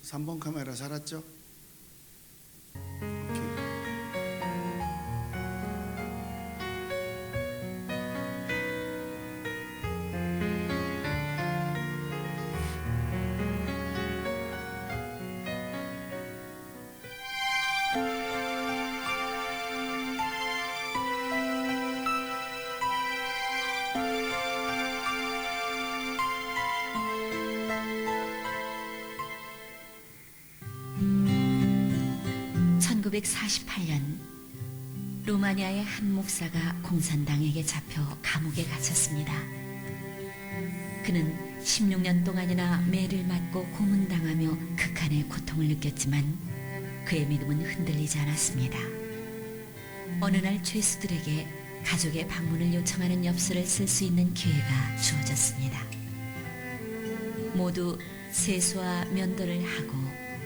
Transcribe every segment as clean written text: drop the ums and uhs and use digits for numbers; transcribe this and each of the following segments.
3번 카메라 살았죠? 오케이. (1948년) 루마니아의 한 목사가 공산당에게 잡혀 감옥에 갇혔습니다. 그는 16년 동안이나 매를 맞고 고문당하며 극한의 고통을 느꼈지만 그의 믿음은 흔들리지 않았습니다. 어느 날 죄수들에게 가족의 방문을 요청하는 엽서를 쓸 수 있는 기회가 주어졌습니다. 모두 세수와 면도를 하고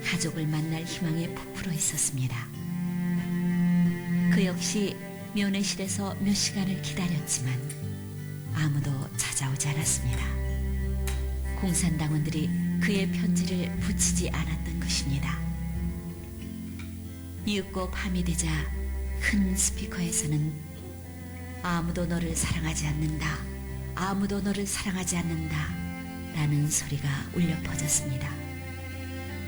가족을 만날 희망에 부풀어 있었습니다. 그 역시 면회실에서 몇 시간을 기다렸지만 아무도 찾아오지 않았습니다. 공산당원들이 그의 편지를 붙이지 않았던 것입니다. 이윽고 밤이 되자 큰 스피커에서는 아무도 너를 사랑하지 않는다. 아무도 너를 사랑하지 않는다. 라는 소리가 울려 퍼졌습니다.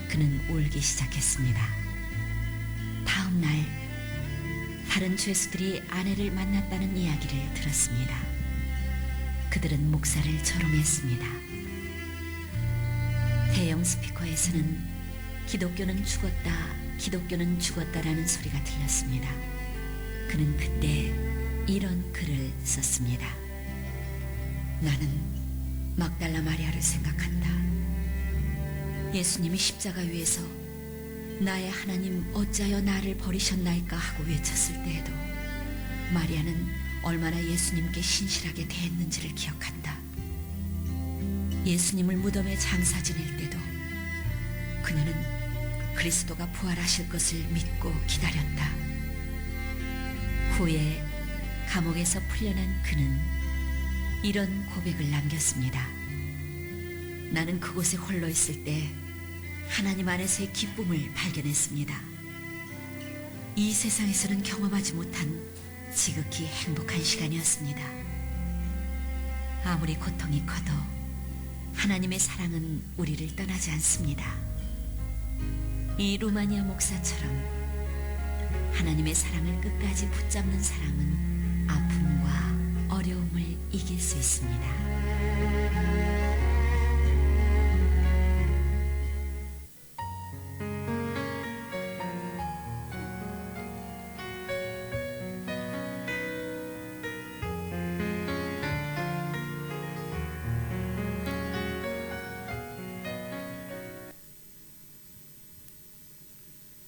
그는 울기 시작했습니다. 다음 날 다른 죄수들이 아내를 만났다는 이야기를 들었습니다. 그들은 목사를 조롱했습니다. 대형 스피커에서는 기독교는 죽었다, 기독교는 죽었다라는 소리가 들렸습니다. 그는 그때 이런 글을 썼습니다. 나는 막달라 마리아를 생각한다. 예수님이 십자가 위에서 나의 하나님 어찌하여 나를 버리셨나이까 하고 외쳤을 때에도 마리아는 얼마나 예수님께 신실하게 대했는지를 기억한다. 예수님을 무덤에 장사 지낼 때도 그녀는 그리스도가 부활하실 것을 믿고 기다렸다. 후에 감옥에서 풀려난 그는 이런 고백을 남겼습니다. 나는 그곳에 홀로 있을 때 하나님 안에서의 기쁨을 발견했습니다. 이 세상에서는 경험하지 못한 지극히 행복한 시간이었습니다. 아무리 고통이 커도 하나님의 사랑은 우리를 떠나지 않습니다. 이 루마니아 목사처럼 하나님의 사랑을 끝까지 붙잡는 사람은 아픔과 어려움을 이길 수 있습니다.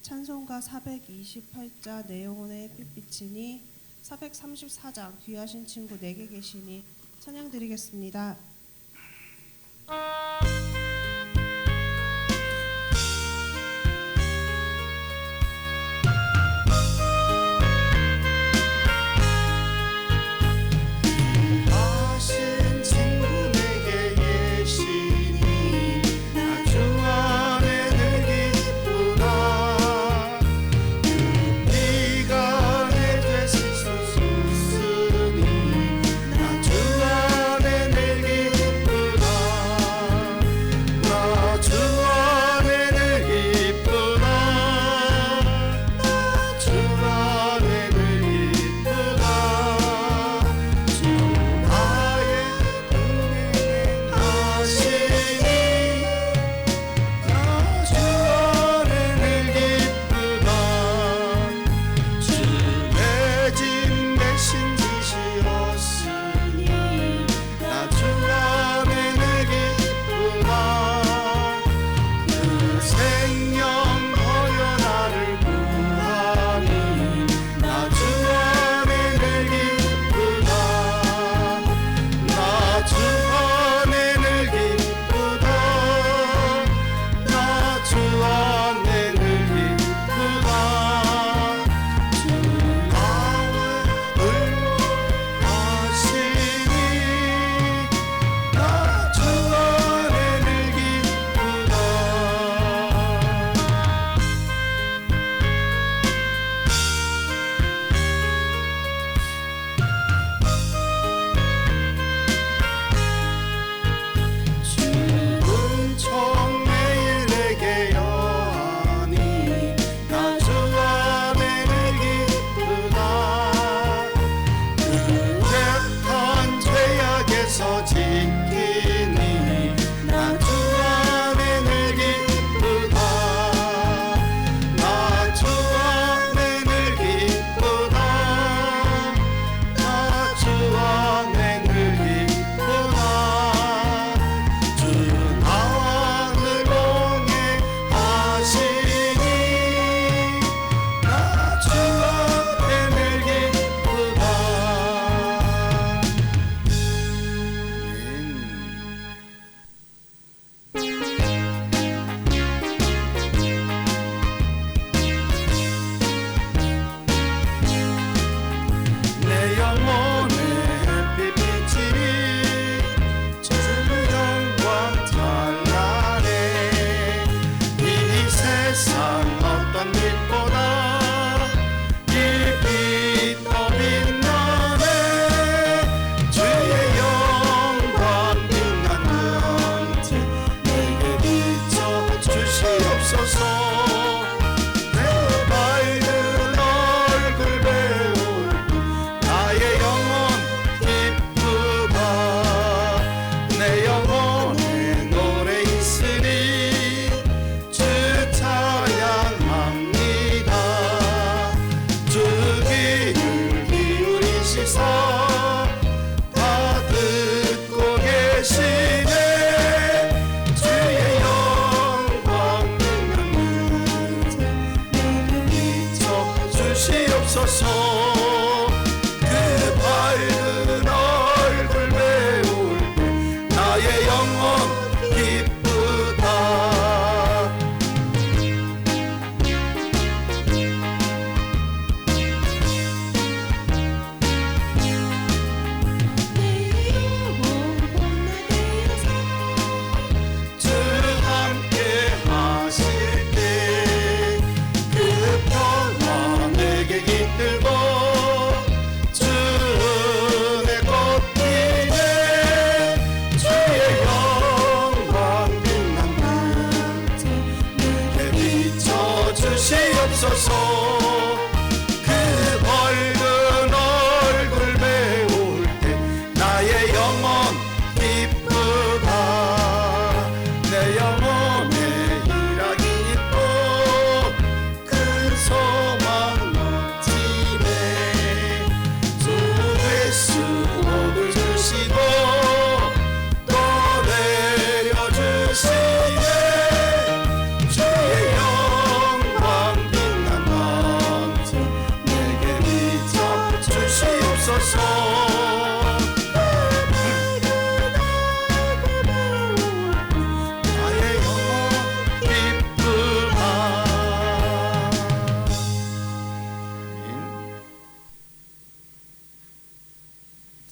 찬송가 428자 내 영혼의 햇빛비치니 434장 귀하신 친구 내게 계시니 찬양 드리겠습니다. 나 주 안에 늘 기쁘다.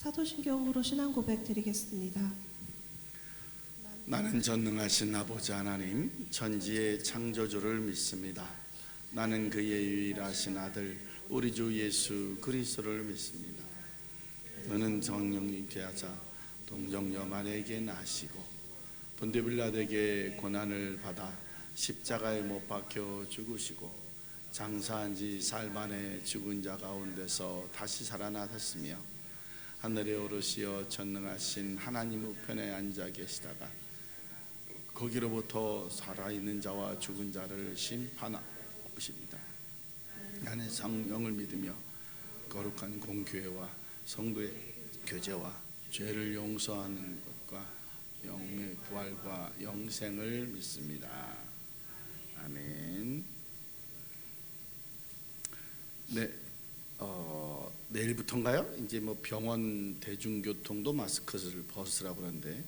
사도신경으로 신앙 고백 드리겠습니다. 나는 전능하신 아버지 하나님 천지의 창조주를 믿습니다. 나는 그의 유일하신 아들 우리 주 예수 그리스도를 믿습니다. 너는 성령님 계하사 동정녀 마리아에게 나시고 본디빌라드에게 고난을 받아 십자가에 못 박혀 죽으시고 장사한 지 사흘 만에 죽은 자 가운데서 다시 살아나셨으며 하늘에 오르시어 전능하신 하나님 우편에 앉아 계시다가 거기로부터 살아있는 자와 죽은 자를 심판하십니다. 나는 성령을 믿으며 거룩한 공교회와 성도의 교제와 죄를 용서하는 것과 영의 부활과 영생을 믿습니다. 아멘. 네, 내일부터인가요? 이제 뭐 병원 대중교통도 마스크를 벗으라고 그러는데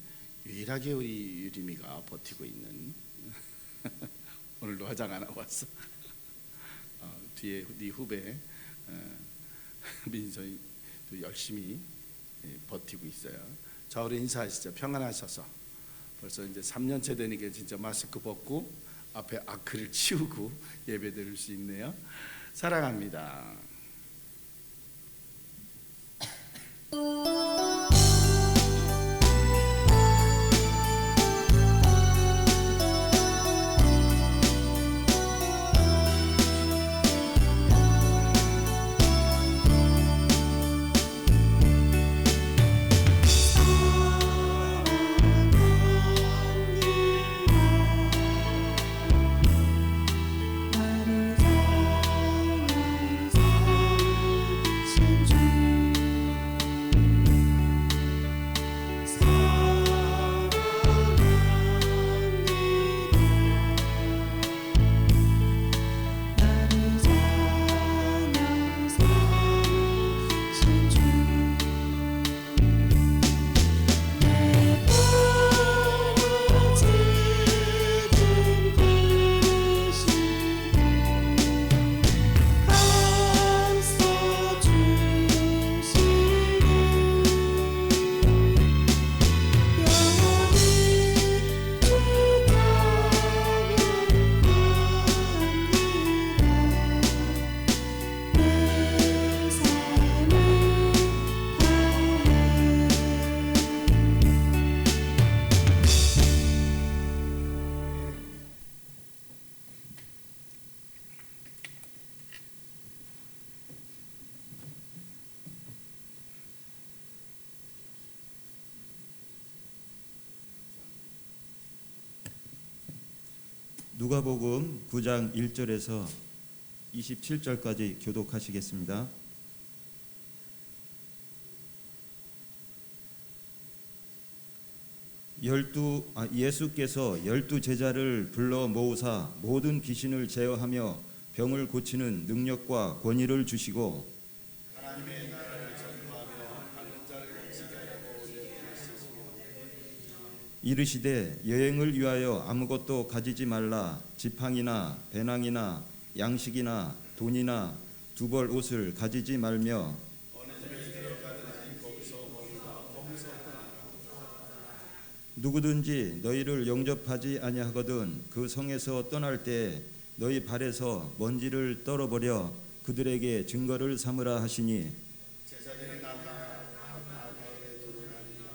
유일하게 우리 유림이가 버티고 있는 오늘도 화장 안 하고 왔어. 뒤에 네 후배 민선이 열심히 버티고 있어요. 자, 우리 인사하시죠. 평안하셔서 벌써 이제 3년째 되니까 진짜 마스크 벗고 앞에 아크를 치우고 예배 드릴 수 있네요. 사랑합니다. 누가복음 9장 1절에서 27절까지 교독하시겠습니다. 예수께서 12제자를 불러 모으사 모든 귀신을 제어하며 병을 고치는 능력과 권위를 주시고 하나님의 나라를 전파하며 하는 자를 지게 하고 이르시되 여행을 위하여 아무것도 가지지 말라. 지팡이나 배낭이나 양식이나 돈이나 두벌 옷을 가지지 말며 누구든지 너희를 영접하지 아니하거든 그 성에서 떠날 때 너희 발에서 먼지를 떨어버려 그들에게 증거를 삼으라 하시니 제자들이 나가 마을에 돌아다니며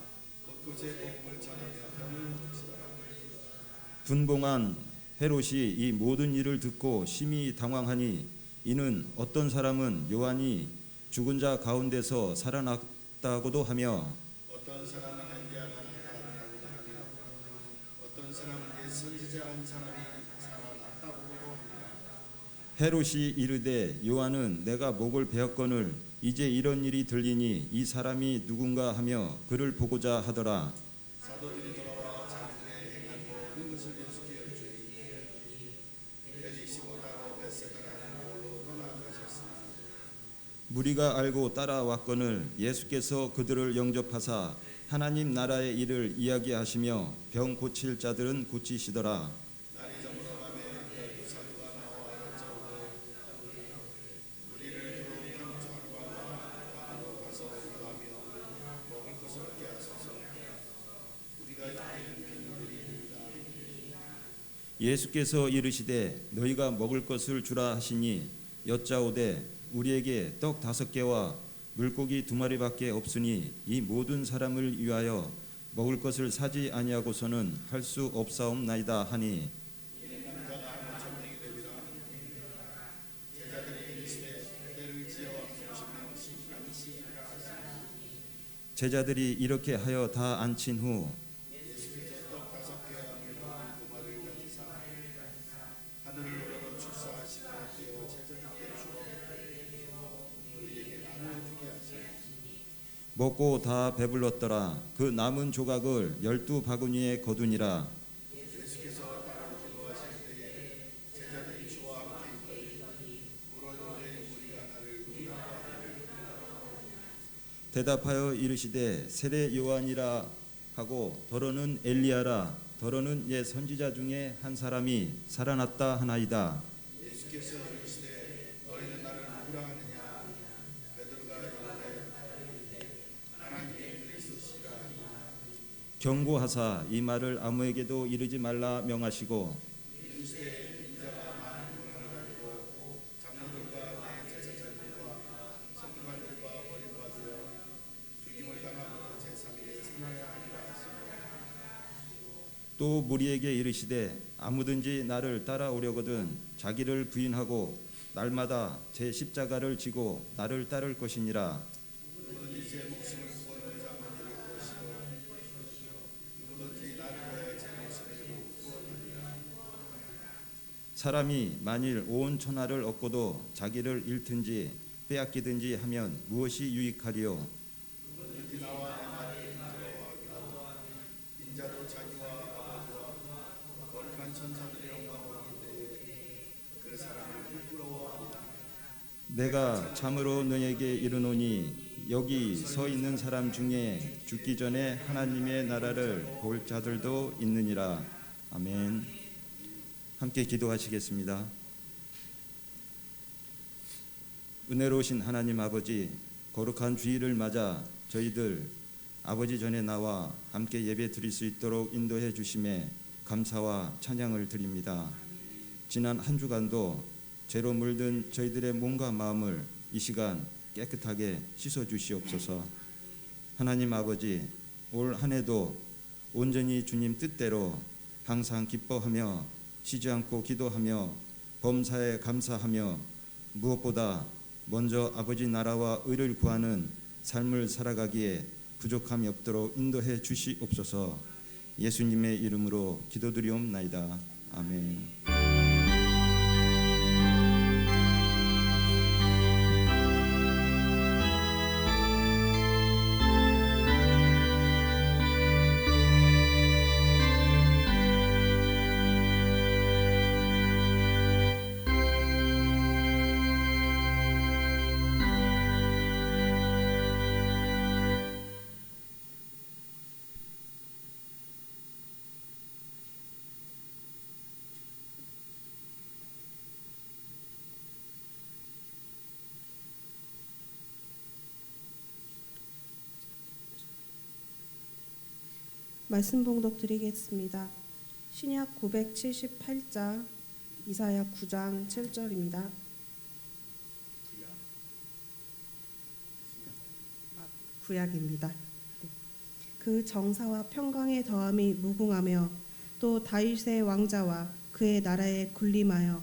곳곳에 복음을 전하며 병을 고치더라. 분봉한 헤롯이 이 모든 일을 듣고 심히 당황하니 이는 어떤 사람은 요한이 죽은 자 가운데서 살아났다고도 하며 어떤 사람은 엘리야가 나타났다고도 하며 어떤 사람은 옛 선지자 한 사람이 살아났다고도 합니다. 헤롯이 이르되 요한은 내가 목을 베었거늘 이제 이런 일이 들리니 이 사람이 누군가 하며 그를 보고자 하더라. 사도들이 돌아와 자기들의 행한 모든 것을 예수께 여쭈니 베리시고 따로 벳세다라는 곳으로 떠나가셨으나 무리가 알고 따라왔거늘 예수께서 그들을 영접하사 하나님 나라의 일을 이야기하시며 병 고칠 자들은 고치시더라. 날이 저물어가며 12사도가 나와 이것저것 무리를 두루 강조하고 방으로 가서 기도하며 예수께서 이르시되 너희가 먹을 것을 주라 하시니 여짜오되 우리에게 떡 5개와 물고기 2마리밖에 없으니 이 모든 사람을 위하여 먹을 것을 사지 아니하고서는 할 수 없사옵나이다 하니 제자들이 이렇게 하여 다 앉힌 후 먹고 다 배불렀더라. 그 남은 조각을 12바구니에 거두니라. 대답하여 이르시되 세례 요한이라 하고 더러는 엘리야라 더러는 옛 선지자 중에 한 사람이 살아났다 하나이다. 예수께서 이르시되 너희는 나를 누구라 하느냐? 베드로가 이르되 하나님의 그리스도시라. 경고하사 이 말을 아무에게도 이르지 말라 명하시고 또 무리에게 이르시되 아무든지 나를 따라오려거든 자기를 부인하고 날마다 제 십자가를 지고 나를 따를 것이니라. 사람이 만일 온 천하를 얻고도 자기를 잃든지 빼앗기든지 하면 무엇이 유익하리요? 내가 참으로 너에게 이르노니 여기 서 있는 사람 중에 죽기 전에 하나님의 나라를 볼 자들도 있느니라. 아멘. 함께 기도하시겠습니다. 은혜로우신 하나님 아버지, 거룩한 주일을 맞아 저희들 아버지 전에 나와 함께 예배 드릴 수 있도록 인도해 주심에 감사와 찬양을 드립니다. 지난 한 주간도 죄로 물든 저희들의 몸과 마음을 이 시간 깨끗하게 씻어 주시옵소서. 하나님 아버지, 올 한 해도 온전히 주님 뜻대로 항상 기뻐하며 쉬지 않고 기도하며 범사에 감사하며 무엇보다 먼저 아버지 나라와 의를 구하는 삶을 살아가기에 부족함이 없도록 인도해 주시옵소서. 예수님의 이름으로 기도드리옵나이다. 아멘. 말씀 봉독 드리겠습니다. 신약 978장, 이사야 9장 7절입니다. 구약입니다. 그 정사와 평강의 더함이 무궁하며 또 다윗의 왕자와 그의 나라에 군림하여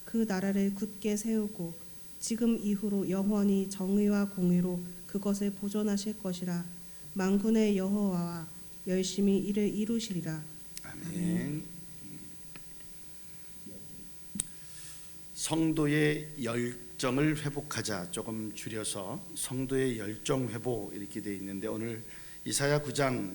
그 나라를 굳게 세우고 지금 이후로 영원히 정의와 공의로 그것을 보존하실 것이라. 만군의 여호와와 열심히 이를 이루시리라. 아멘. 성도의 열정을 회복하자, 조금 줄여서 성도의 열정 회복 이렇게 되어 있는데, 오늘 이사야 9장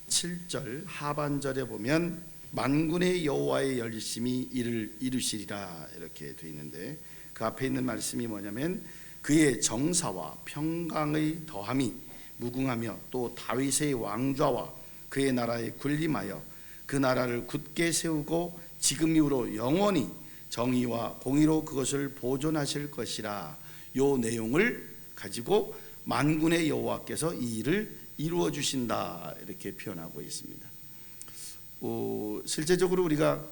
7절 하반절에 보면 만군의 여호와의 열심히 이를 이루시리라 이렇게 되어 있는데, 그 앞에 있는 말씀이 뭐냐면 그의 정사와 평강의 더함이 무궁하며 또 다윗의 왕좌와 그의 나라에 군림하여 그 나라를 굳게 세우고 지금 이후로 영원히 정의와 공의로 그것을 보존하실 것이라. 요 내용을 가지고 만군의 여호와께서 이 일을 이루어 주신다 이렇게 표현하고 있습니다. 실제적으로 우리가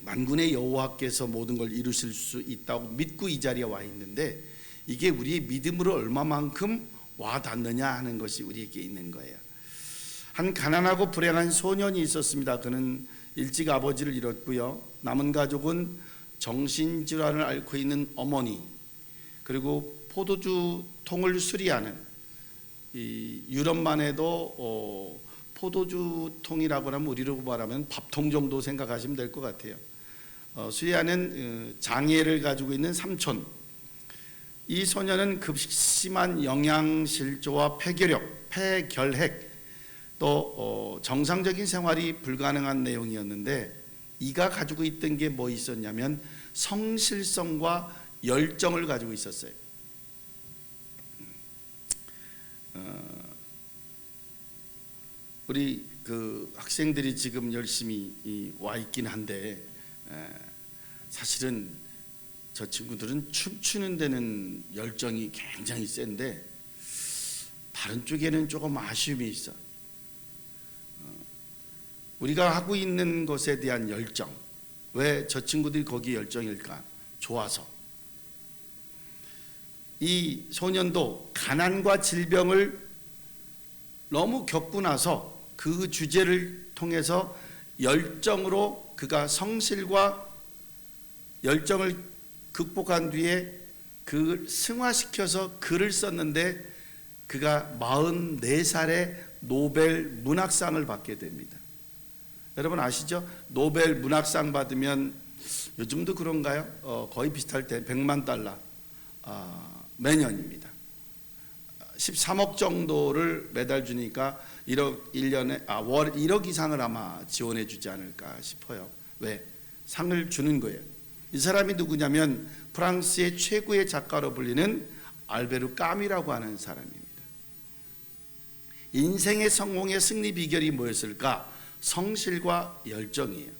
만군의 여호와께서 모든 걸 이루실 수 있다고 믿고 이 자리에 와 있는데 이게 우리의 믿음으로 얼마만큼 와 닿느냐 하는 것이 우리에게 있는 거예요. 한 가난하고 불행한 소년이 있었습니다. 그는 일찍 아버지를 잃었고요. 남은 가족은 정신질환을 앓고 있는 어머니, 그리고 포도주 통을 수리하는, 이 유럽만 해도 포도주 통이라고 하면 우리로 말하면 밥통 정도 생각하시면 될 것 같아요. 수리하는 장애를 가지고 있는 삼촌. 이 소년은 급심한 영양실조와 폐결핵, 또 정상적인 생활이 불가능한 내용이었는데 이가 가지고 있던 게 뭐 있었냐면 성실성과 열정을 가지고 있었어요. 우리 그 학생들이 지금 열심히 와 있긴 한데 사실은 저 친구들은 춤추는 데는 열정이 굉장히 센데 다른 쪽에는 조금 아쉬움이 있어. 우리가 하고 있는 것에 대한 열정, 왜 저 친구들이 거기 열정일까? 좋아서. 이 소년도 가난과 질병을 너무 겪고 나서 그 주제를 통해서 열정으로 그가 성실과 열정을 극복한 뒤에 그 승화시켜서 글을 썼는데 그가 44살에 노벨 문학상을 받게 됩니다. 여러분 아시죠? 노벨 문학상 받으면 요즘도 그런가요? 거의 비슷할 때 100만 달러 매년입니다. 13억 정도를 매달 주니까 1년에 월 1억 이상을 아마 지원해 주지 않을까 싶어요. 왜? 상을 주는 거예요. 이 사람이 누구냐면 프랑스의 최고의 작가로 불리는 알베르 까뮈라고 하는 사람입니다. 인생의 성공의 승리 비결이 뭐였을까? 성실과 열정이에요.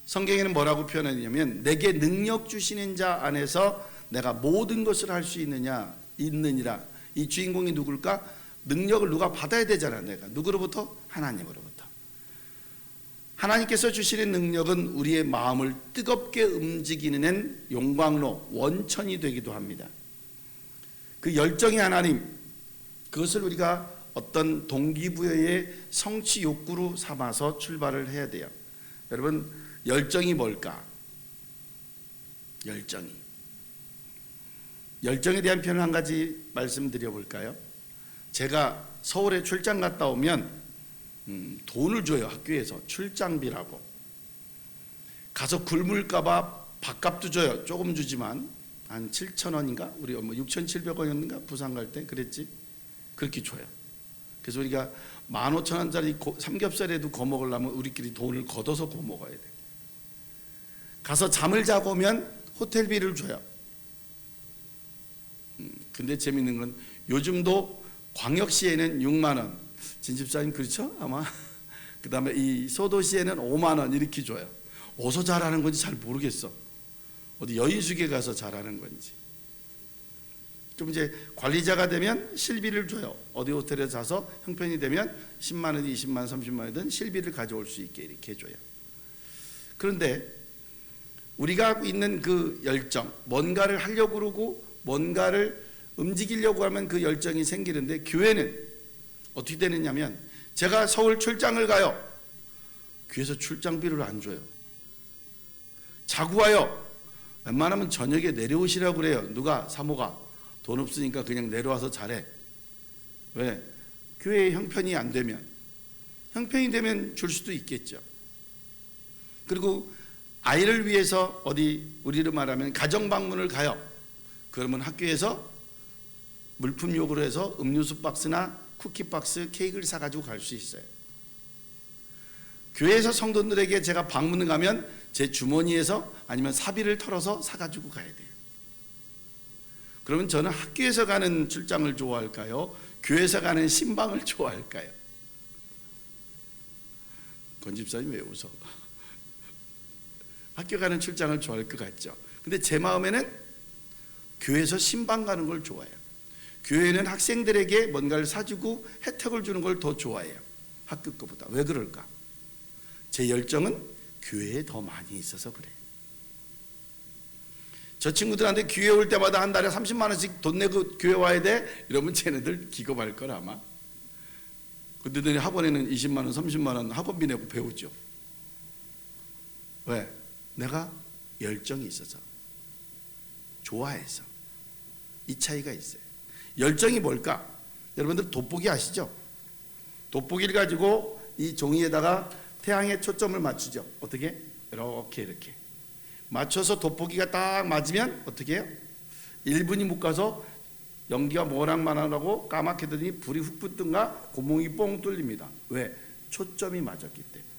성경에는 뭐라고 표현하냐면 내게 능력 주시는 자 안에서 내가 모든 것을 할 수 있느니라. 이 주인공이 누굴까? 능력을 누가 받아야 되잖아. 내가 누구로부터? 하나님으로부터. 하나님께서 주시는 능력은 우리의 마음을 뜨겁게 움직이는 용광로, 원천이 되기도 합니다. 그 열정의 하나님, 그것을 우리가 어떤 동기부여의 성취 욕구로 삼아서 출발을 해야 돼요. 여러분, 열정이 뭘까? 열정에 대한 표현 한 가지 말씀드려 볼까요? 제가 서울에 출장 갔다 오면 돈을 줘요. 학교에서 출장비라고. 가서 굶을까봐 밥값도 줘요. 조금 주지만 한 7,000원인가? 우리 6,700원이었는가? 부산 갈 때 그랬지. 그렇게 줘요. 그래서 우리가 15,000원짜리 삼겹살에도 구워 먹으려면 우리끼리 돈을 걷어서 구워 먹어야 돼. 가서 잠을 자고 오면 호텔비를 줘요. 근데 재밌는 건 요즘도 광역시에는 6만 원, 진집사님 그렇죠? 아마 그 다음에 이 소도시에는 5만 원 이렇게 줘요. 어디서 잘하는 건지 잘 모르겠어. 어디 여인숙에 가서 잘하는 건지. 좀 이제 관리자가 되면 실비를 줘요. 어디 호텔에 자서 형편이 되면 10만 원, 20만 원, 30만 원이든 실비를 가져올 수 있게 이렇게 해줘요. 그런데 우리가 하고 있는 그 열정, 뭔가를 하려고 그러고 뭔가를 움직이려고 하면 그 열정이 생기는데 교회는 어떻게 되느냐면 제가 서울 출장을 가요. 교회에서 출장비를 안 줘요. 자고 와요. 웬만하면 저녁에 내려오시라고 그래요. 누가? 사모가. 돈 없으니까 그냥 내려와서 잘해. 왜? 교회에 형편이 안 되면. 형편이 되면 줄 수도 있겠죠. 그리고 아이를 위해서 어디 우리로 말하면 가정 방문을 가요. 그러면 학교에서 물품용으로 해서 음료수 박스나 쿠키 박스, 케이크를 사가지고 갈 수 있어요. 교회에서 성도들에게 제가 방문을 가면 제 주머니에서 아니면 사비를 털어서 사가지고 가야 돼요. 그러면 저는 학교에서 가는 출장을 좋아할까요? 교회에서 가는 신방을 좋아할까요? 권 집사님 왜 웃어? 학교 가는 출장을 좋아할 것 같죠. 근데 제 마음에는 교회에서 신방 가는 걸 좋아해요. 교회는 학생들에게 뭔가를 사주고 혜택을 주는 걸 더 좋아해요. 학교 것보다. 왜 그럴까? 제 열정은 교회에 더 많이 있어서 그래. 저 친구들한테 교회 올 때마다 한 달에 30만 원씩 돈 내고 교회 와야 돼? 이러면 쟤네들 기겁할 걸 아마. 근데 너네 학원에는 20만 원, 30만 원 학원비 내고 배우죠. 왜? 내가 열정이 있어서, 좋아해서. 이 차이가 있어요. 열정이 뭘까? 여러분들 돋보기 아시죠? 돋보기를 가지고 이 종이에다가 태양에 초점을 맞추죠. 어떻게? 이렇게 맞춰서 돋보기가 딱 맞으면 어떻게 해요? 1분이 못 가서 연기가 모락만하고 까맣게 되더니 불이 훅 붙든가 구멍이 뻥 뚫립니다. 왜? 초점이 맞았기 때문에.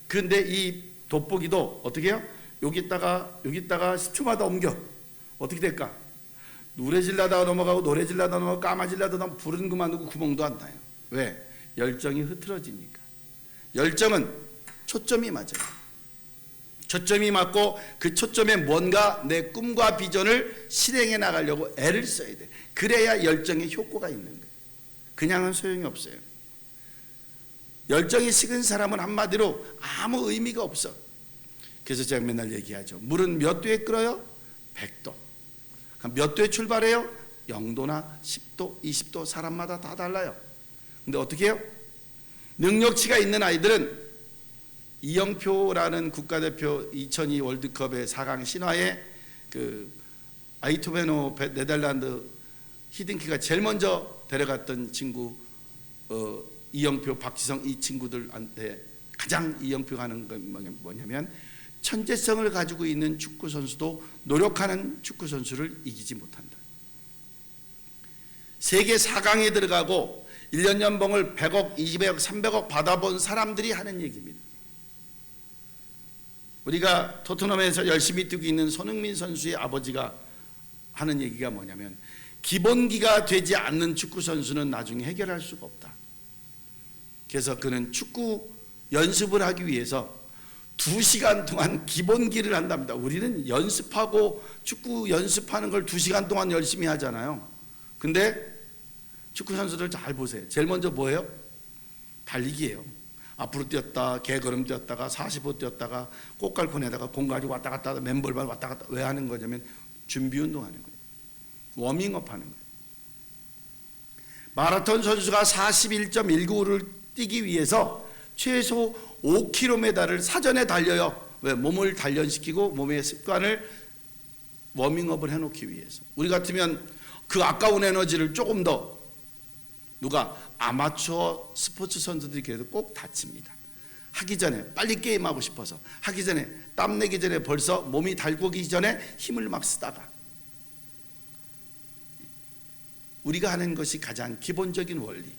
그런데 이 돋보기도 어떻게 해요? 여기다가 10초마다 옮겨. 어떻게 될까? 누래질라다가 넘어가고 노래질라다가 넘어가고 까마질라다가 넘어가고 불은 그만두고 구멍도 안 나요. 왜? 열정이 흐트러지니까. 열정은 초점이 맞아요. 초점이 맞고 그 초점에 뭔가 내 꿈과 비전을 실행해 나가려고 애를 써야 돼. 그래야 열정의 효과가 있는 거예요. 그냥은 소용이 없어요. 열정이 식은 사람은 한마디로 아무 의미가 없어. 그래서 제가 맨날 얘기하죠. 물은 몇 도에 끓어요? 100도. 그럼 몇 도에 출발해요? 0도나 10도, 20도 사람마다 다 달라요. 근데 어떻게 해요? 능력치가 있는 아이들은 이영표라는 국가대표 2002 월드컵의 4강 신화에 그 아이토베노 네덜란드 히딩키가 제일 먼저 데려갔던 친구 이영표, 박지성 이 친구들한테 가장 이영표가 하는 건 뭐냐면 천재성을 가지고 있는 축구 선수도 노력하는 축구 선수를 이기지 못한다. 세계 4강에 들어가고 1년 연봉을 100억, 20억, 300억 받아본 사람들이 하는 얘기입니다. 우리가 토트넘에서 열심히 뛰고 있는 손흥민 선수의 아버지가 하는 얘기가 뭐냐면 기본기가 되지 않는 축구 선수는 나중에 해결할 수가 없다. 그래서 그는 축구 연습을 하기 위해서 2시간 동안 기본기를 한답니다. 우리는 연습하고 축구 연습하는 걸 2시간 동안 열심히 하잖아요. 근데 축구 선수들 잘 보세요. 제일 먼저 뭐예요? 달리기예요. 앞으로 뛰었다, 개걸음 뛰었다가 45 뛰었다가 꽃갈콘에다가 공 가지고 왔다 갔다 하다 맨볼만 왔다 갔다. 왜 하는 거냐면 준비 운동하는 거예요. 워밍업 하는 거예요. 마라톤 선수가 41.195를 뛰기 위해서 최소 5km를 사전에 달려요. 왜? 몸을 단련시키고 몸의 습관을 워밍업을 해놓기 위해서. 우리 같으면 그 아까운 에너지를 조금 더 누가 아마추어 스포츠 선수들이 그래도 꼭 다칩니다. 하기 전에 빨리 게임하고 싶어서 하기 전에 땀내기 전에 벌써 몸이 달구기 전에 힘을 막 쓰다가 우리가 하는 것이 가장 기본적인 원리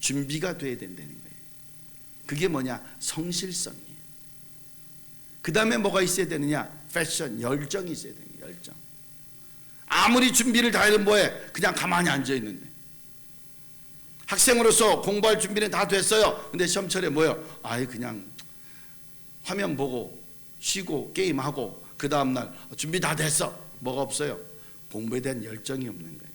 준비가 돼야 된다는 거예요. 그게 뭐냐? 성실성이에요. 그 다음에 뭐가 있어야 되느냐? 패션, 열정이 있어야 되는 거예요. 열정. 아무리 준비를 다 해도 뭐해? 그냥 가만히 앉아 있는데. 학생으로서 공부할 준비는 다 됐어요. 근데 시험철에 뭐예요? 아예 그냥 화면 보고 쉬고 게임하고 그 다음날 준비 다 됐어. 뭐가 없어요? 공부에 대한 열정이 없는 거예요.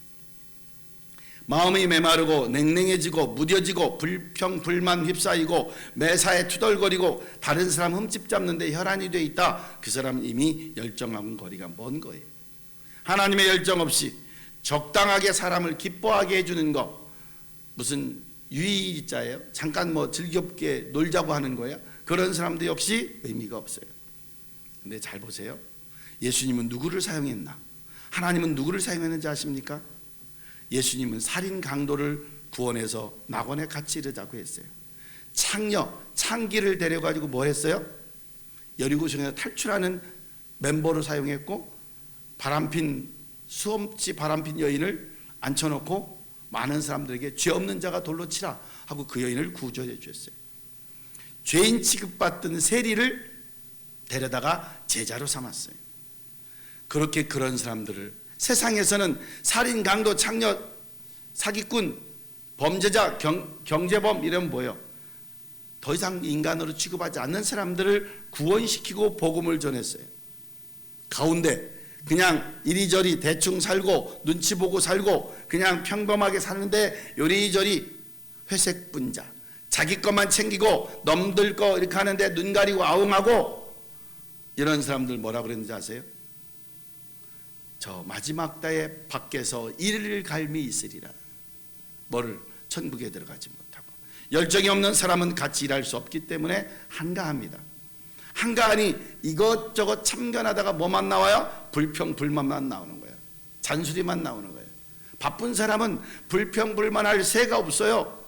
마음이 메마르고 냉랭해지고 무뎌지고 불평 불만 휩싸이고 매사에 투덜거리고 다른 사람 흠집 잡는데 혈안이 돼 있다. 그 사람은 이미 열정하고는 거리가 먼 거예요. 하나님의 열정 없이 적당하게 사람을 기뻐하게 해주는 거 무슨 유의자예요? 잠깐 뭐 즐겁게 놀자고 하는 거예요? 그런 사람도 역시 의미가 없어요. 근데 잘 보세요. 예수님은 누구를 사용했나? 하나님은 누구를 사용했는지 아십니까? 예수님은 살인 강도를 구원해서 낙원에 같이 이르자고 했어요. 창기를 데려가지고 뭐 했어요? 여리고성에서 탈출하는 멤버로 사용했고 바람핀 수없이 바람핀 여인을 앉혀놓고 많은 사람들에게 죄 없는 자가 돌로 치라 하고 그 여인을 구조해 주셨어요. 죄인 취급받던 세리를 데려다가 제자로 삼았어요. 그렇게 그런 사람들을 세상에서는 살인, 강도, 창녀, 사기꾼, 범죄자, 경제범 이런 뭐예요? 더 이상 인간으로 취급하지 않는 사람들을 구원시키고 복음을 전했어요. 가운데 그냥 이리저리 대충 살고 눈치 보고 살고 그냥 평범하게 사는데 요리저리 회색 분자, 자기 것만 챙기고 남들 거 이렇게 하는데 눈 가리고 아웅하고 이런 사람들 뭐라 그랬는지 아세요? 저 마지막 때에 밖에서 이를 갈미 있으리라. 뭐를? 천국에 들어가지 못하고. 열정이 없는 사람은 같이 일할 수 없기 때문에 한가합니다. 한가하니 이것저것 참견하다가 뭐만 나와요? 불평 불만만 나오는 거예요. 잔소리만 나오는 거예요. 바쁜 사람은 불평 불만할 새가 없어요.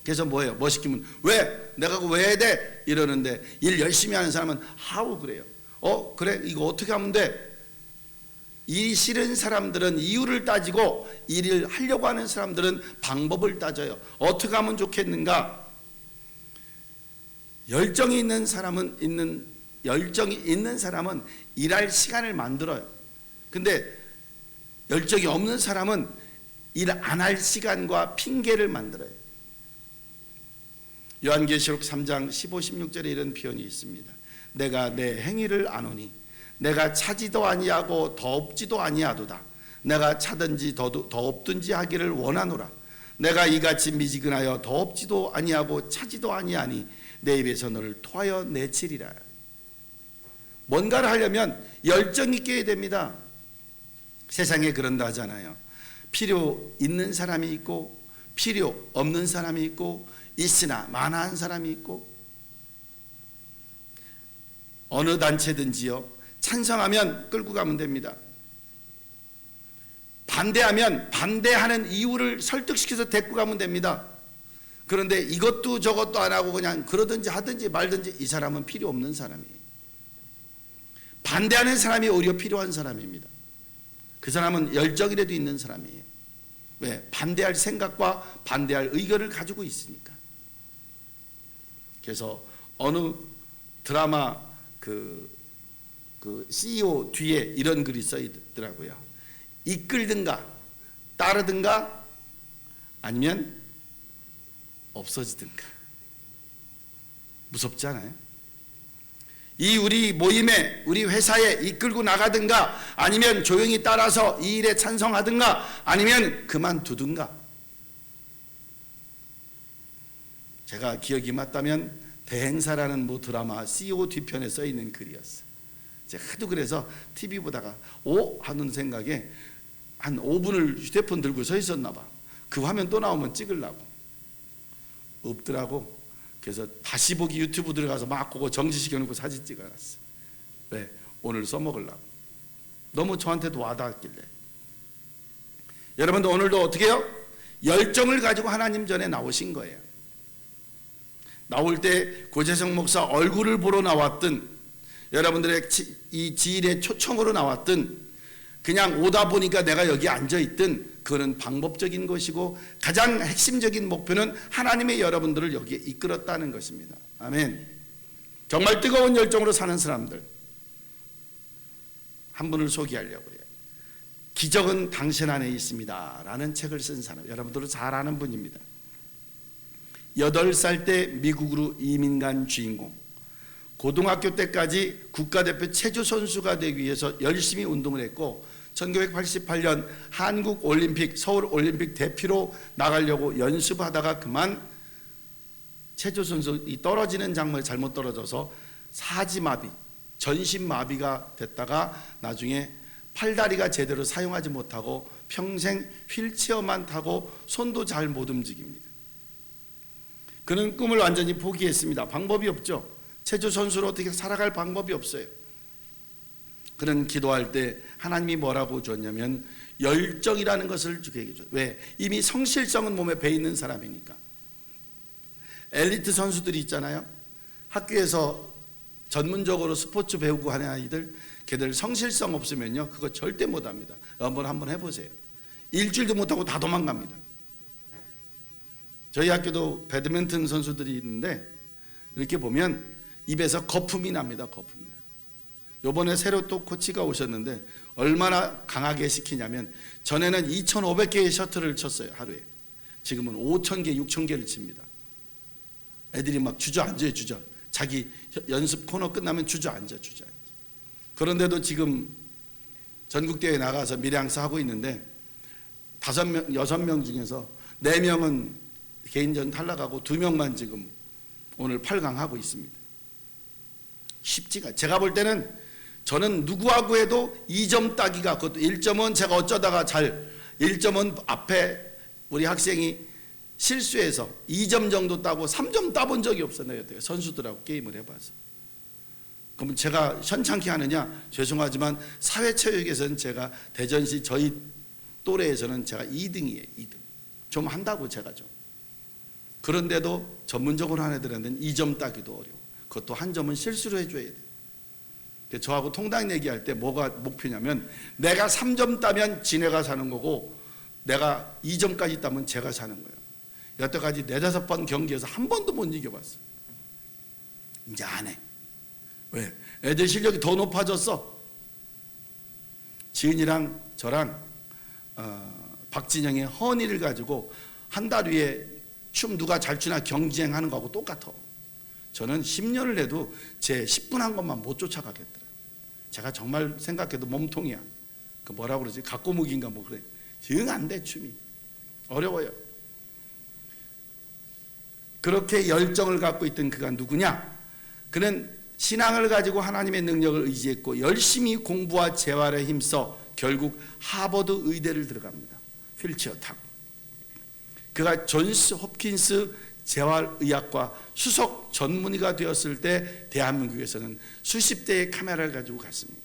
그래서 뭐예요? 뭐 시키면 왜? 내가 그거 왜 해야 돼? 이러는데 일 열심히 하는 사람은 하우 그래요. 그래 이거 어떻게 하면 돼? 일이 싫은 사람들은 이유를 따지고 일을 하려고 하는 사람들은 방법을 따져요. 어떻게 하면 좋겠는가? 열정이 있는 사람은 일할 시간을 만들어요. 근데 열정이 없는 사람은 일 안 할 시간과 핑계를 만들어요. 요한계시록 3장 15, 16절에 이런 표현이 있습니다. 내가 내 행위를 아노니 내가 차지도 아니하고 더 없지도 아니하도다. 내가 차든지 더 없든지 하기를 원하노라. 내가 이같이 미지근하여 더 없지도 아니하고 차지도 아니하니 내 입에서 너를 토하여 내치리라. 뭔가를 하려면 열정 있게 해야 됩니다. 세상에 그런다 하잖아요. 필요 있는 사람이 있고 필요 없는 사람이 있고 있으나 마나한 사람이 있고, 어느 단체든지요 찬성하면 끌고 가면 됩니다. 반대하면 반대하는 이유를 설득시켜서 데리고 가면 됩니다. 그런데 이것도 저것도 안 하고 그냥 그러든지 하든지 말든지 이 사람은 필요 없는 사람이에요. 반대하는 사람이 오히려 필요한 사람입니다. 그 사람은 열정이라도 있는 사람이에요. 왜? 반대할 생각과 반대할 의견을 가지고 있으니까. 그래서 어느 드라마 그 CEO 뒤에 이런 글이 써 있더라고요. 이끌든가 따르든가 아니면 없어지든가. 무섭지 않아요? 이 우리 모임에 우리 회사에 이끌고 나가든가 아니면 조용히 따라서 이 일에 찬성하든가 아니면 그만두든가. 제가 기억이 맞다면 대행사라는 모 드라마 CEO 뒤편에 써 있는 글이었어요. 제가 하도 그래서 TV 보다가 하는 생각에 한 5분을 휴대폰 들고 서 있었나 봐. 그 화면 또 나오면 찍으려고. 없더라고. 그래서 다시 보기 유튜브 들어가서 막 그거 정지시켜놓고 사진 찍어놨어. 왜? 오늘 써먹으려고. 너무 저한테도 와닿았길래. 여러분도 오늘도 어떻게 해요? 열정을 가지고 하나님 전에 나오신 거예요. 나올 때 고재성 목사 얼굴을 보러 나왔든 여러분들의 이 지일의 초청으로 나왔든 그냥 오다 보니까 내가 여기 앉아있든 그거는 방법적인 것이고 가장 핵심적인 목표는 하나님의 여러분들을 여기에 이끌었다는 것입니다. 아멘. 정말 뜨거운 열정으로 사는 사람들 한 분을 소개하려고 해요. 기적은 당신 안에 있습니다 라는 책을 쓴 사람, 여러분들은 잘 아는 분입니다. 8살 때 미국으로 이민 간 주인공, 고등학교 때까지 국가대표 체조 선수가 되기 위해서 열심히 운동을 했고 1988년 한국 올림픽, 서울 올림픽 대표로 나가려고 연습하다가 그만 체조 선수 떨어지는 장면에 잘못 떨어져서 사지마비, 전신마비가 됐다가 나중에 팔다리가 제대로 사용하지 못하고 평생 휠체어만 타고 손도 잘 못 움직입니다. 그는 꿈을 완전히 포기했습니다. 방법이 없죠. 체조 선수로 어떻게 살아갈 방법이 없어요. 그는 기도할 때 하나님이 뭐라고 줬냐면 열정이라는 것을 그에게 줬어요. 왜? 이미 성실성은 몸에 배 있는 사람이니까. 엘리트 선수들이 있잖아요. 학교에서 전문적으로 스포츠 배우고 하는 아이들, 걔들 성실성 없으면요 그거 절대 못합니다. 한번 해보세요. 일주일도 못하고 다 도망갑니다. 저희 학교도 배드민턴 선수들이 있는데 이렇게 보면 입에서 거품이 납니다. 거품이. 요번에 새로 또 코치가 오셨는데 얼마나 강하게 시키냐면 전에는 2,500개의 셔틀을 쳤어요. 하루에. 지금은 5,000개, 6,000개를 칩니다. 애들이 막 주저앉아요. 주저. 자기 연습 코너 끝나면 주저앉아. 그런데도 지금 전국대회에 나가서 밀양사 하고 있는데 5명, 6명 중에서 4명은 개인전 탈락하고 2명만 지금 오늘 8강 하고 있습니다. 쉽지가. 제가 볼 때는 저는 누구하고 해도 2점 따기가, 그것도 1점은 제가 어쩌다가 1점은 앞에 우리 학생이 실수해서 2점 정도 따고 3점 따본 적이 없어요. 선수들하고 게임을 해봐서. 그럼 제가 현창케 하느냐? 죄송하지만 사회체육에서는 제가 대전시 저희 또래에서는 제가 2등이에요. 2등. 좀 한다고 제가 좀. 그런데도 전문적으로 하는 애들한테는 2점 따기도 어려워. 그것도 한 점은 실수로 해줘야 돼. 저하고 통당 얘기할 때 뭐가 목표냐면 내가 3점 따면 지네가 사는 거고 내가 2점까지 따면 제가 사는 거예요. 여태까지 4-5번 경기에서 한 번도 못 이겨봤어. 이제 안 해. 왜? 애들 실력이 더 높아졌어. 지은이랑 저랑 박진영의 허니를 가지고 한 달 위에 춤 누가 잘 추나 경쟁하는 거하고 똑같아. 저는 10년을 해도 제 10분 한 것만 못 쫓아가겠더라. 제가 정말 생각해도 몸통이야. 그 뭐라 그러지? 각고무기인가 뭐 그래. 영 안 돼, 춤이. 어려워요. 그렇게 열정을 갖고 있던 그가 누구냐? 그는 신앙을 가지고 하나님의 능력을 의지했고 열심히 공부와 재활에 힘써 결국 하버드 의대를 들어갑니다. 휠체어 타고. 그가 존스 홉킨스 재활의학과 수석 전문의가 되었을 때 대한민국에서는 수십 대의 카메라를 가지고 갔습니다.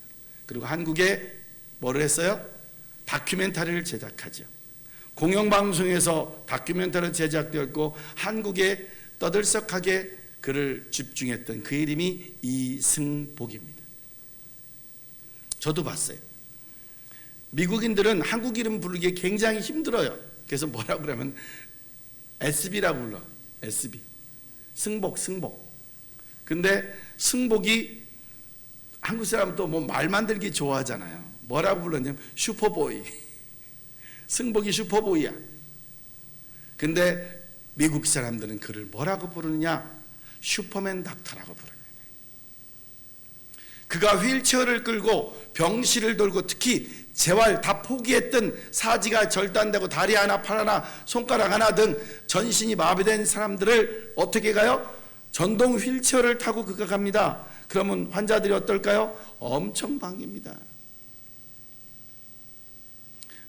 그리고 한국에 뭐를 했어요? 다큐멘터리를 제작하죠. 공영방송에서 다큐멘터리 제작되었고 한국에 떠들썩하게 그를 집중했던 그 이름이 이승복입니다. 저도 봤어요. 미국인들은 한국 이름 부르기 굉장히 힘들어요. 그래서 뭐라고 그러면 SB라고 불러. SB. 승복. 근데 승복이 한국 사람은 또 뭐 말 만들기 좋아하잖아요. 뭐라고 불렀냐면 슈퍼보이. 승복이 슈퍼보이야. 근데 미국 사람들은 그를 뭐라고 부르느냐? 슈퍼맨 닥터라고 부릅니다. 그가 휠체어를 끌고 병실을 돌고 특히 재활 다 포기했던 사지가 절단되고 다리 하나, 팔 하나, 손가락 하나 등 전신이 마비된 사람들을 어떻게 가요? 전동 휠체어를 타고 그가 갑니다. 그러면 환자들이 어떨까요? 엄청 반깁니다.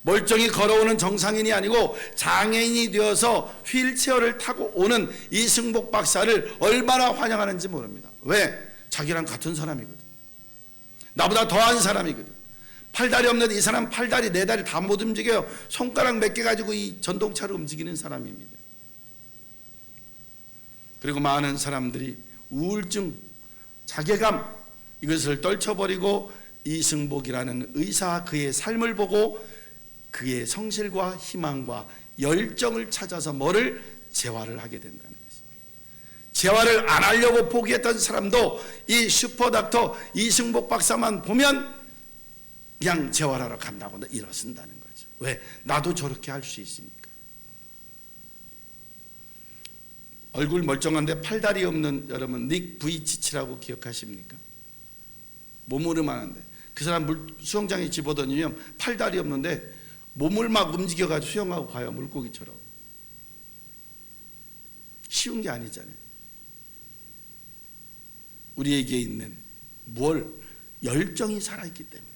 멀쩡히 걸어오는 정상인이 아니고 장애인이 되어서 휠체어를 타고 오는 이승복 박사를 얼마나 환영하는지 모릅니다. 왜? 자기랑 같은 사람이거든. 나보다 더한 사람이거든. 팔다리 없는데 이 사람 팔다리, 네 다리 다 못 움직여요. 손가락 몇 개 가지고 이 전동차를 움직이는 사람입니다. 그리고 많은 사람들이 우울증, 자괴감 이것을 떨쳐버리고 이승복이라는 의사 그의 삶을 보고 그의 성실과 희망과 열정을 찾아서 뭐를? 재활을 하게 된다는 것입니다. 재활을 안 하려고 포기했던 사람도 이 슈퍼닥터 이승복 박사만 보면 그냥 재활하러 간다고 일어선다는 거죠. 왜? 나도 저렇게 할 수 있으니까. 얼굴 멀쩡한데 팔다리 없는 여러분 닉 부이치치라고 기억하십니까? 몸으로만한데 그 사람 수영장에 집어던지면 팔다리 없는데 몸을 막 움직여가지고 수영하고 가요. 물고기처럼. 쉬운 게 아니잖아요. 우리에게 있는 무얼? 열정이 살아있기 때문에.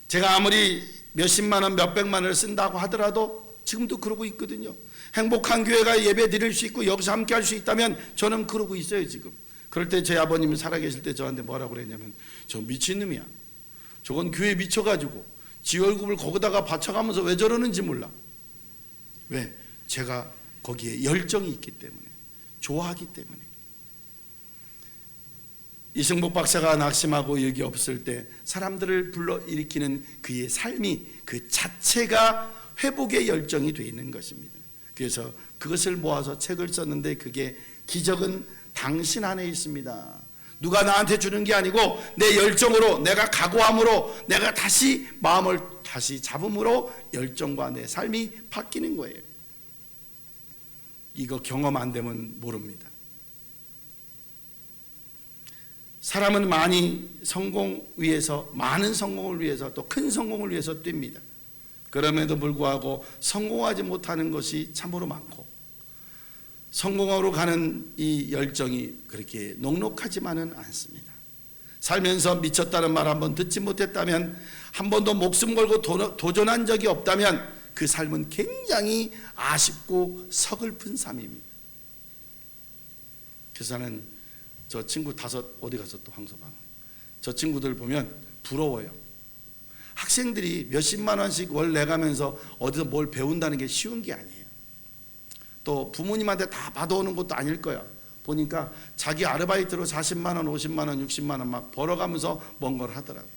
제가 아무리 몇십만 원, 몇백만 원을 쓴다고 하더라도 지금도 그러고 있거든요. 행복한 교회가 예배 드릴 수 있고 여기서 함께 할 수 있다면 저는 그러고 있어요 지금. 그럴 때 저희 아버님이 살아계실 때 저한테 뭐라고 그랬냐면 저 미친놈이야. 저건 교회에 미쳐가지고 지 월급을 거기다가 바쳐가면서 왜 저러는지 몰라. 왜? 제가 거기에 열정이 있기 때문에, 좋아하기 때문에. 이승복 박사가 낙심하고 여기 없을 때 사람들을 불러일으키는 그의 삶이 그 자체가 회복의 열정이 되어 있는 것입니다. 그래서 그것을 모아서 책을 썼는데 그게 기적은 당신 안에 있습니다. 누가 나한테 주는 게 아니고 내 열정으로, 내가 각오함으로, 내가 다시 마음을 다시 잡음으로 열정과 내 삶이 바뀌는 거예요. 이거 경험 안 되면 모릅니다. 사람은 많은 성공을 위해서 또 큰 성공을 위해서 뜁니다. 그럼에도 불구하고 성공하지 못하는 것이 참으로 많고, 성공으로 가는 이 열정이 그렇게 녹록하지만은 않습니다. 살면서 미쳤다는 말 한 번 듣지 못했다면, 한 번도 목숨 걸고 도전한 적이 없다면 그 삶은 굉장히 아쉽고 서글픈 삶입니다. 그래서 나는 저 친구 5 어디 가서 또 황소방, 저 친구들 보면 부러워요. 학생들이 몇십만 원씩 월 내가면서 어디서 뭘 배운다는 게 쉬운 게 아니에요. 또 부모님한테 다 받아오는 것도 아닐 거야. 보니까 자기 아르바이트로 40만 원, 50만 원, 60만 원 막 벌어가면서 뭔 걸 하더라고요.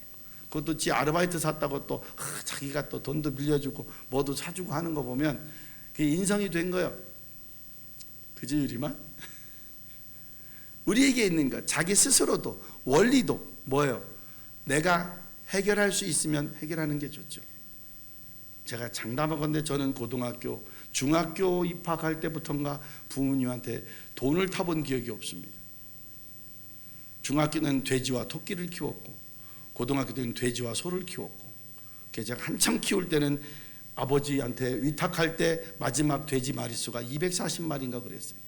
그것도 지 아르바이트 샀다고 또 자기가 또 돈도 빌려주고 뭐도 사주고 하는 거 보면 그게 인성이 된 거예요. 그지 유리만? 우리에게 있는 것, 자기 스스로도 원리도 뭐예요? 내가 해결할 수 있으면 해결하는 게 좋죠. 제가 장담하건대 저는 고등학교, 중학교 입학할 때부터인가 부모님한테 돈을 타본 기억이 없습니다. 중학교는 돼지와 토끼를 키웠고, 고등학교 때는 돼지와 소를 키웠고, 제가 한참 키울 때는 아버지한테 위탁할 때 마지막 돼지 마리수가 240마리인가 그랬어요.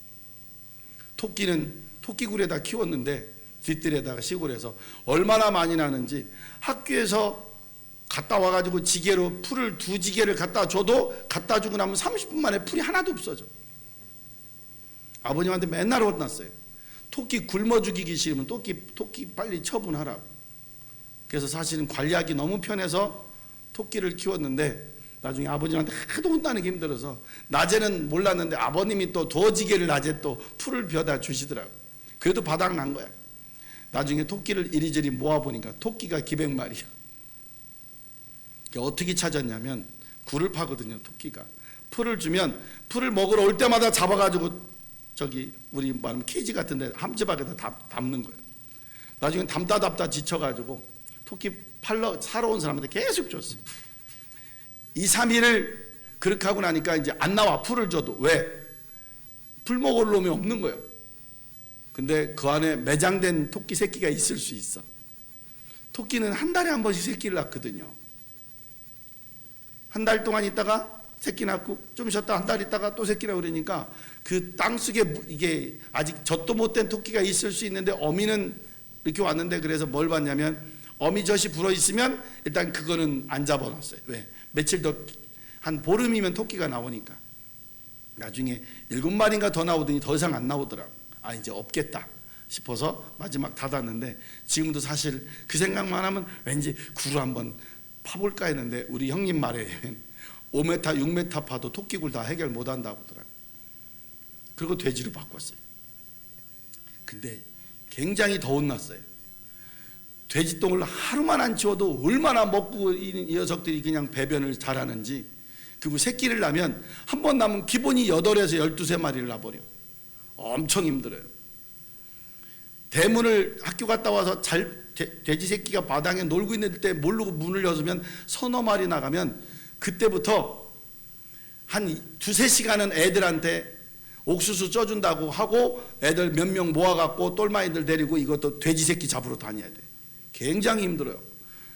토끼는 토끼굴에다 키웠는데 뒷뜰에다가 시골에서 얼마나 많이 나는지 학교에서 갔다 와가지고 지게로 풀을 2지게를 갖다 줘도 갖다 주고 나면 30분 만에 풀이 하나도 없어져. 아버님한테 맨날 혼났어요. 토끼 굶어 죽이기 싫으면 토끼 빨리 처분하라고. 그래서 사실은 관리하기 너무 편해서 토끼를 키웠는데 나중에 아버님한테 하도 혼나는 게 힘들어서 낮에는 몰랐는데 아버님이 또 도지게를 낮에 또 풀을 벼다 주시더라고. 그래도 바닥 난 거야. 나중에 토끼를 이리저리 모아보니까 토끼가 기백마리야. 어떻게 찾았냐면 굴을 파거든요. 토끼가 풀을 주면 풀을 먹으러 올 때마다 잡아가지고 저기 우리 말하면 케이지 같은데 함지박에다 담는 거예요. 나중에 담다 지쳐가지고 토끼 사러 온 사람한테 계속 줬어요. 2, 3일을 그렇게 하고 나니까 이제 안 나와. 풀을 줘도. 왜? 풀 먹을 놈이 없는 거예요. 근데 그 안에 매장된 토끼 새끼가 있을 수 있어. 토끼는 한 달에 한 번씩 새끼를 낳거든요. 한 달 동안 있다가 새끼 낳고 좀 쉬었다 한 달 있다가 또 새끼 낳고 그러니까 그 땅속에 이게 아직 젖도 못 된 토끼가 있을 수 있는데 어미는 이렇게 왔는데 그래서 뭘 봤냐면 어미젖이 불어 있으면 일단 그거는 안 잡아놨어요. 왜? 며칠 더 한 보름이면 토끼가 나오니까. 나중에 7마리인가 더 나오더니 더 이상 안 나오더라고. 아 이제 없겠다 싶어서 마지막 닫았는데 지금도 사실 그 생각만 하면 왠지 굴을 한번 파볼까 했는데 우리 형님 말에 5m, 6m 파도 토끼굴 다 해결 못한다고 하더라고. 그리고 돼지로 바꿨어요. 근데 굉장히 더 혼났어요. 돼지똥을 하루만 안 치워도 얼마나 먹고 이 녀석들이 그냥 배변을 잘하는지. 그리고 새끼를 낳으면 한 번 낳으면 기본이 8에서 12마리를 낳아버려. 엄청 힘들어요. 대문을 학교 갔다 와서 돼지 새끼가 바닥에 놀고 있는 때 모르고 문을 열으면 서너 마리 나가면 그때부터 한 2-3시간은 애들한테 옥수수 쪄준다고 하고 애들 몇 명 모아갖고 똘마이들 데리고 이것도 돼지 새끼 잡으러 다녀야 돼. 굉장히 힘들어요.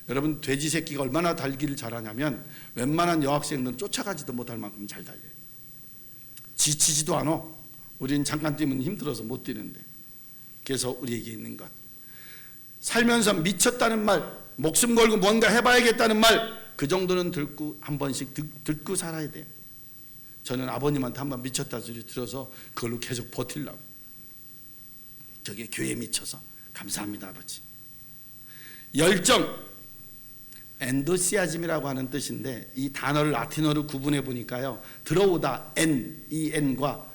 여러분 돼지 새끼가 얼마나 달기를 잘하냐면 웬만한 여학생들은 쫓아가지도 못할 만큼 잘 달려요. 지치지도 않아. 우리는 잠깐 뛰면 힘들어서 못 뛰는데. 그래서 우리에게 있는 것, 살면서 미쳤다는 말, 목숨 걸고 뭔가 해봐야겠다는 말, 그 정도는 듣고 한 번씩 듣고 살아야 돼요. 저는 아버님한테 한번 미쳤다 소리 들어서 그걸로 계속 버틸라고. 저게 교회에 미쳐서 감사합니다 아버지. 열정, 엔도시아즘이라고 하는 뜻인데 이 단어를 라틴어로 구분해 보니까요, 들어오다 N-E-N과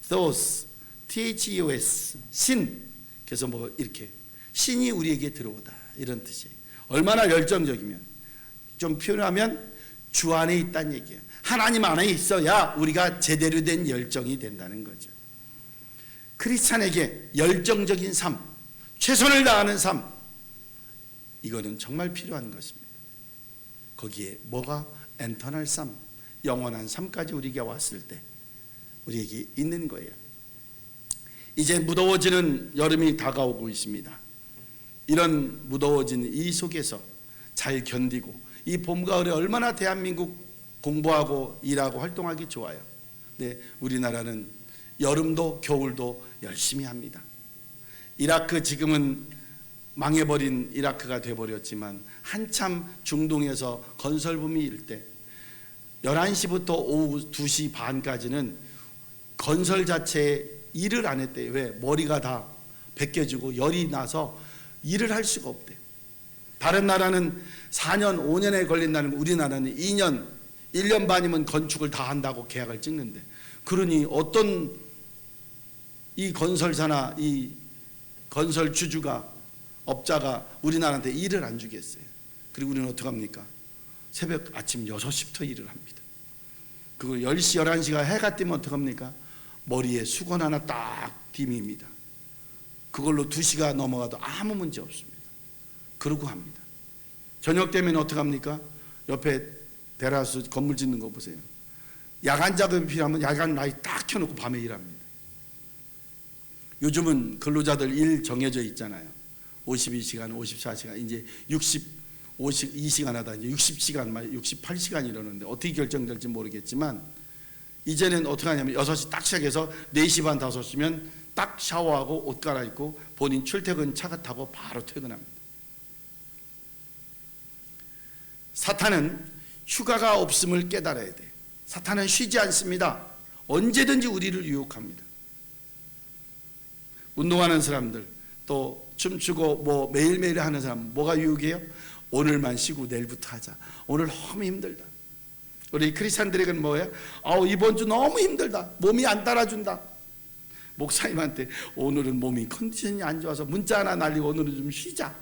thos, T-H-E-O-S, 신. 그래서 뭐 이렇게 신이 우리에게 들어오다 이런 뜻이에요. 얼마나 열정적이면, 좀 표현하면 주 안에 있다는 얘기예요. 하나님 안에 있어야 우리가 제대로 된 열정이 된다는 거죠. 크리스찬에게 열정적인 삶, 최선을 다하는 삶, 이거는 정말 필요한 것입니다. 거기에 뭐가 엔터널 삶, 영원한 삶까지 우리에게 왔을 때 우리에게 있는 거예요. 이제 무더워지는 여름이 다가오고 있습니다. 이런 무더워지는 이 속에서 잘 견디고 이 봄, 가을에 얼마나 대한민국 공부하고 일하고 활동하기 좋아요. 근데 우리나라는 여름도 겨울도 열심히 합니다. 이라크 지금은 망해버린 이라크가 돼버렸지만 한참 중동에서 건설붐이 일 때 11시부터 오후 2시 반까지는 건설 자체에 일을 안 했대요. 왜? 머리가 다 벗겨지고 열이 나서 일을 할 수가 없대요. 다른 나라는 4년 5년에 걸린다는 거, 우리나라는 2년 1년 반이면 건축을 다 한다고 계약을 찍는데, 그러니 어떤 이 건설사나 이 건설 주주가 업자가 우리나라한테 일을 안 주겠어요. 그리고 우리는 어떻게 합니까? 새벽 아침 6시부터 일을 합니다. 그거 10시 11시가 해가 뜨면 어떻게 합니까? 머리에 수건 하나 딱 딤입니다. 그걸로 2시가 넘어가도 아무 문제 없습니다. 그러고 합니다. 저녁 되면 어떻게 합니까? 옆에 테라스 건물 짓는 거 보세요. 야간 작업이 필요하면 야간 라이트 딱 켜놓고 밤에 일합니다. 요즘은 근로자들 일 정해져 있잖아요. 52시간, 54시간, 이제 52시간 하다 이제 60시간, 68시간 이러는데 어떻게 결정될지 모르겠지만, 이제는 어떻게 하냐면 6시 딱 시작해서 4시 반, 5시면 딱 샤워하고 옷 갈아입고 본인 출퇴근 차가 타고 바로 퇴근합니다. 사탄은 휴가가 없음을 깨달아야 돼. 사탄은 쉬지 않습니다. 언제든지 우리를 유혹합니다. 운동하는 사람들, 또 춤추고 뭐 매일매일 하는 사람, 뭐가 유혹이에요? 오늘만 쉬고 내일부터 하자. 오늘 너무 힘들다. 우리 크리스찬들에게는 뭐예요? 이번 주 너무 힘들다. 몸이 안 따라준다. 목사님한테 오늘은 몸이 컨디션이 안 좋아서 문자 하나 날리고 오늘은 좀 쉬자.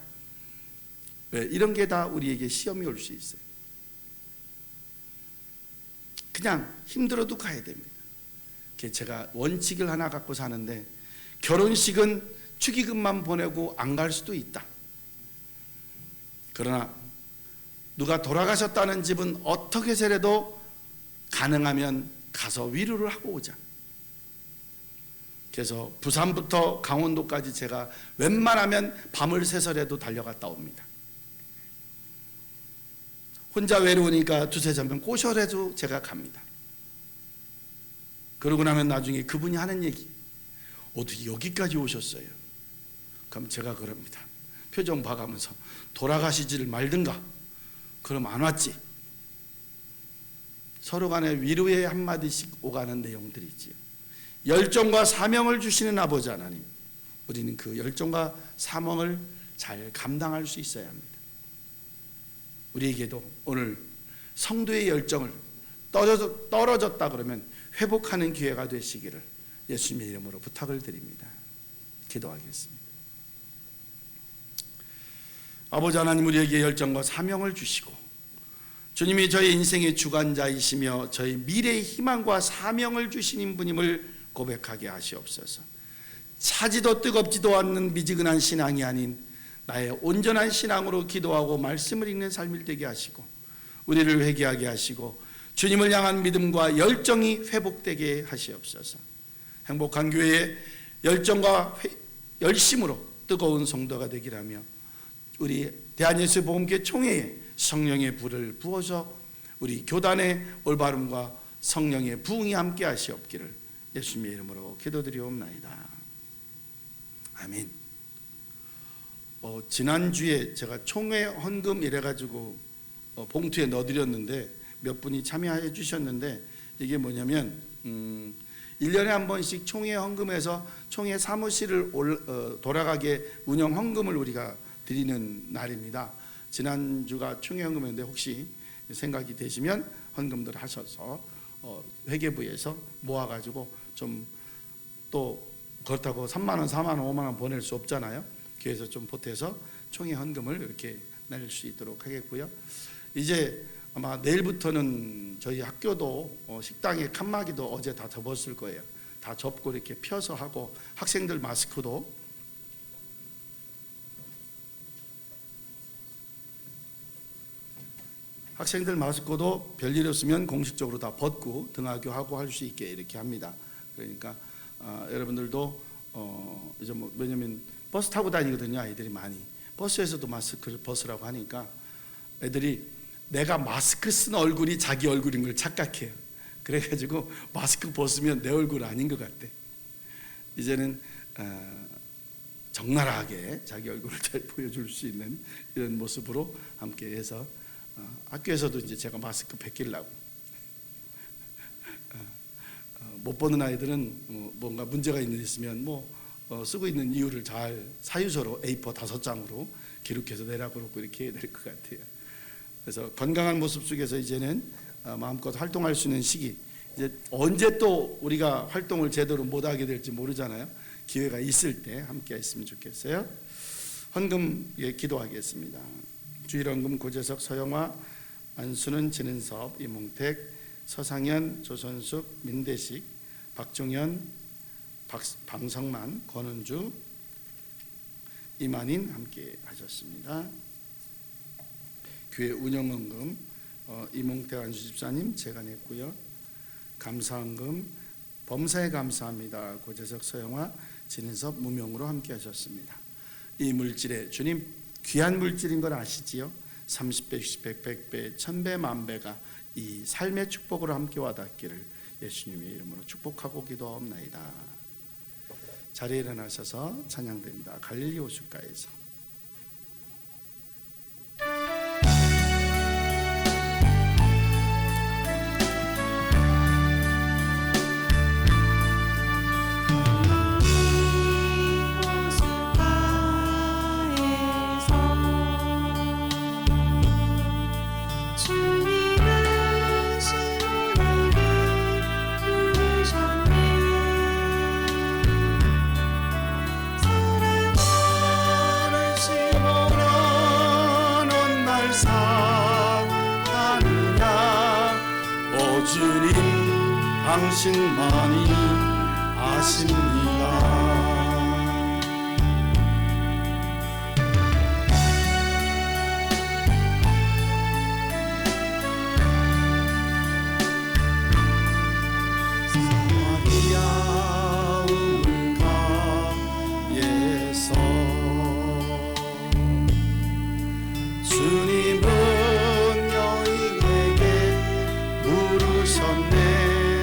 왜? 이런 게 다 우리에게 시험이 올 수 있어요. 그냥 힘들어도 가야 됩니다. 제가 원칙을 하나 갖고 사는데, 결혼식은 축의금만 보내고 안 갈 수도 있다. 그러나 누가 돌아가셨다는 집은 어떻게 해서라도 가능하면 가서 위로를 하고 오자. 그래서 부산부터 강원도까지 제가 웬만하면 밤을 새서라도 달려갔다 옵니다. 혼자 외로우니까 두세 잔병 꼬셔라도 제가 갑니다. 그러고 나면 나중에 그분이 하는 얘기, 어떻게 여기까지 오셨어요? 그럼 제가 그럽니다. 표정 봐가면서 돌아가시지를 말든가. 그럼 안 왔지. 서로 간에 위로의 한마디씩 오가는 내용들이 있지요. 열정과 사명을 주시는 아버지 하나님, 우리는 그 열정과 사명을 잘 감당할 수 있어야 합니다. 우리에게도 오늘 성도의 열정을 떨어졌다 그러면 회복하는 기회가 되시기를 예수님의 이름으로 부탁을 드립니다. 기도하겠습니다. 아버지 하나님, 우리에게 열정과 사명을 주시고 주님이 저희 인생의 주관자이시며 저희 미래의 희망과 사명을 주신 분임을 고백하게 하시옵소서. 차지도 뜨겁지도 않는 미지근한 신앙이 아닌 나의 온전한 신앙으로 기도하고 말씀을 읽는 삶을 되게 하시고 우리를 회개하게 하시고 주님을 향한 믿음과 열정이 회복되게 하시옵소서. 행복한 교회의 열정과 열심으로 뜨거운 성도가 되기라며 우리 대한예수 복음교회 총회에 성령의 불을 부어서 우리 교단의 올바름과 성령의 부흥이 함께 하시옵기를 예수님의 이름으로 기도드리옵나이다. 아멘. 지난주에 제가 총회 헌금 이래가지고 봉투에 넣어드렸는데 몇 분이 참여해 주셨는데, 이게 뭐냐면 1년에 한 번씩 총회 헌금에서 총회 사무실을 돌아가게 운영 헌금을 우리가 드리는 날입니다. 지난주가 총회 헌금이었는데 혹시 생각이 되시면 헌금들 하셔서 회계부에서 모아가지고 좀, 또 그렇다고 3만 원, 4만 원, 5만 원 보낼 수 없잖아요. 그래서 좀 보태서 총회 헌금을 이렇게 낼 수 있도록 하겠고요. 이제 아마 내일부터는 저희 학교도 식당에 칸막이도 어제 다 접었을 거예요. 다 접고 이렇게 펴서 하고, 학생들 마스크도 별일 없으면 공식적으로 다 벗고 등하교하고 할 수 있게 이렇게 합니다. 그러니까 여러분들도 이제 뭐 왜냐면 버스 타고 다니거든요. 아이들이 많이 버스에서도 마스크를 벗으라고 하니까 애들이 내가 마스크 쓴 얼굴이 자기 얼굴인 걸 착각해요. 그래가지고 마스크 벗으면 내 얼굴 아닌 것 같대. 이제는 적나라하게 자기 얼굴을 잘 보여줄 수 있는 이런 모습으로 함께해서 학교에서도 이제 제가 마스크 벗기려고 못 보는 아이들은 뭔가 문제가 있으면 쓰고 있는 이유를 잘 사유서로 A4 5장으로 기록해서 내라고 그러고 이렇게 해야 될 것 같아요. 그래서 건강한 모습 속에서 이제는 마음껏 활동할 수 있는 시기, 이제 언제 또 우리가 활동을 제대로 못하게 될지 모르잖아요. 기회가 있을 때 함께 했으면 좋겠어요. 헌금 기도하겠습니다. 주일헌금 고재석, 서영화, 안수는, 진은섭, 이몽택, 서상현, 조선숙, 민대식, 박종현, 방성만, 권은주, 이만인 함께 하셨습니다. 교회 운영헌금 이몽택 안수 집사님 제가 냈고요. 감사헌금 범사에 감사합니다. 고재석, 서영화, 진은섭, 무명으로 함께 하셨습니다. 이 물질에 주님 귀한 물질인 걸 아시지요? 30배, 60배, 100배, 1000배, 만배가 이 삶의 축복으로 함께 와닿기를 예수님의 이름으로 축복하고 기도하옵나이다. 자리에 일어나셔서 찬양드립니다. 갈릴리 호숫가에서. 주님 당신만이 아십니다. 사마리아 우물가에서 주님은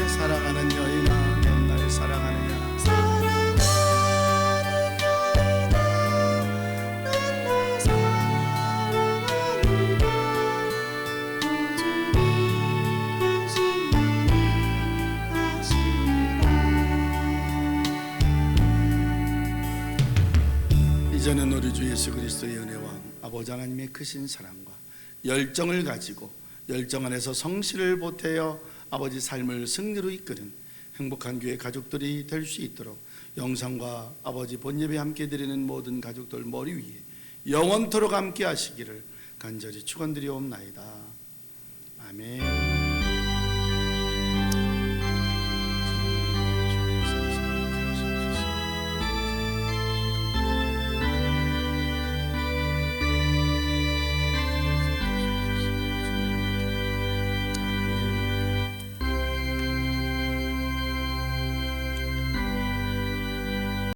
사랑하는 여인아 넌 날 사랑하느냐. 사랑하는 여인아 넌 날 사랑하느냐. 이제는 우리 주 예수 그리스도의 은혜와 아버지 하나님의 크신 사랑과 열정을 가지고 열정 안에서 성실을 보태어 아버지 삶을 승리로 이끄는 행복한 교회 가족들이 될 수 있도록 영상과 아버지 본예배 함께 드리는 모든 가족들 머리 위에 영원토록 함께 하시기를 간절히 축원드리옵나이다. 아멘.